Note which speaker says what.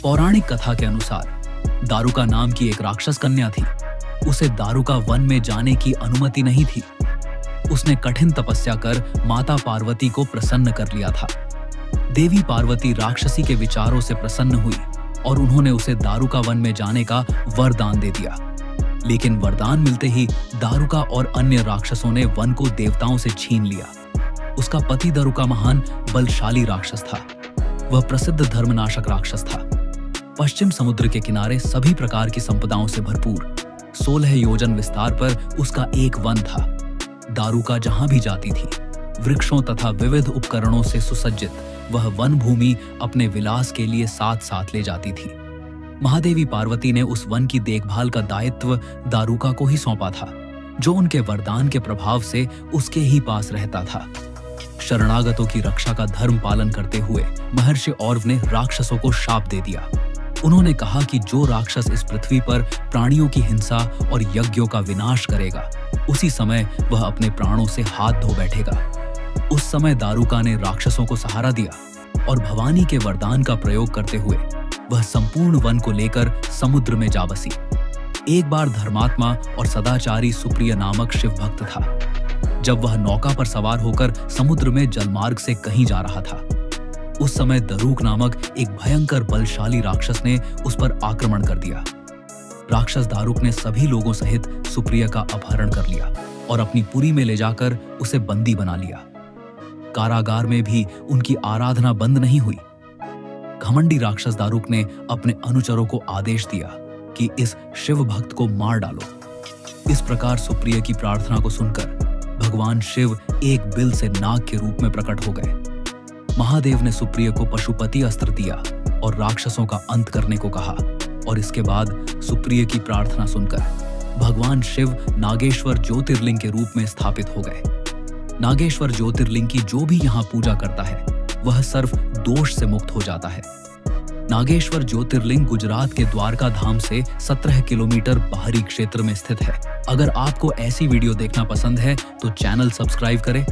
Speaker 1: पौराणिक कथा के अनुसार दारुका नाम की एक राक्षस कन्या थी। उसे दारुका वन में जाने की अनुमति नहीं थी। उसने कठिन तपस्या कर माता पार्वती को प्रसन्न कर लिया था। देवी पार्वती राक्षसी के विचारों से प्रसन्न हुई और उन्होंने उसे दारुका वन में जाने का वरदान दे दिया। लेकिन वरदान मिलते ही दारुका और अन्य राक्षसों ने वन को देवताओं से छीन लिया। उसका पति दारुका महान बलशाली राक्षस था। वह प्रसिद्ध धर्मनाशक राक्षस था। पश्चिम समुद्र के किनारे सभी प्रकार की संपदाओं से भरपूर 16 योजन विस्तार पर उसका एक वन था। दारुका जहां भी जाती थी, वृक्षों तथा विविध उपकरणों से सुसज्जित वह वन भूमि अपने विलास के लिए साथ साथ ले जाती थी। महादेवी पार्वती ने उस वन की देखभाल का दायित्व दारुका को ही सौंपा था, जो उनके वरदान के प्रभाव से उसके ही पास रहता था। शरणागतों की रक्षा का धर्म पालन करते हुए महर्षि औरव ने राक्षसों को शाप दे दिया। उन्होंने कहा कि जो राक्षस इस पृथ्वी पर प्राणियों की हिंसा और यज्ञों का विनाश करेगा, उसी समय वह अपने प्राणों से हाथ धो बैठेगा। उस समय दारुका ने राक्षसों को सहारा दिया और भवानी के वरदान का प्रयोग करते हुए वह संपूर्ण वन को लेकर समुद्र में जा बसी। एक बार धर्मात्मा और सदाचारी सुप्रिय नामक शिव भक्त था। जब वह नौका पर सवार होकर समुद्र में जलमार्ग से कहीं जा रहा था, उस समय दरूक नामक एक भयंकर बलशाली राक्षस ने उस पर आक्रमण कर दिया। राक्षस दारुक ने सभी लोगों सहित सुप्रिया का अपहरण कर लिया और अपनी पुरी में ले जाकर उसे बंदी बना लिया। कारागार में भी उनकी आराधना बंद नहीं हुई। घमंडी राक्षस दारुक ने अपने अनुचरों को आदेश दिया कि इस शिव भक्त को मार डालो। इस प्रकार सुप्रिया की प्रार्थना को सुनकर भगवान शिव एक बिल से नाग के रूप में प्रकट हो गए। महादेव ने सुप्रिया को पशुपति अस्त्र दिया और राक्षसों का अंत करने को कहा, और इसके बाद सुप्रिया की प्रार्थना सुनकर भगवान शिव नागेश्वर ज्योतिर्लिंग के रूप में स्थापित हो गए। नागेश्वर ज्योतिर्लिंग की जो भी यहाँ पूजा करता है, वह सर्व दोष से मुक्त हो जाता है। नागेश्वर ज्योतिर्लिंग गुजरात के द्वारका धाम से 17 किलोमीटर बाहरी क्षेत्र में स्थित है। अगर आपको ऐसी वीडियो देखना पसंद है तो चैनल सब्सक्राइब करें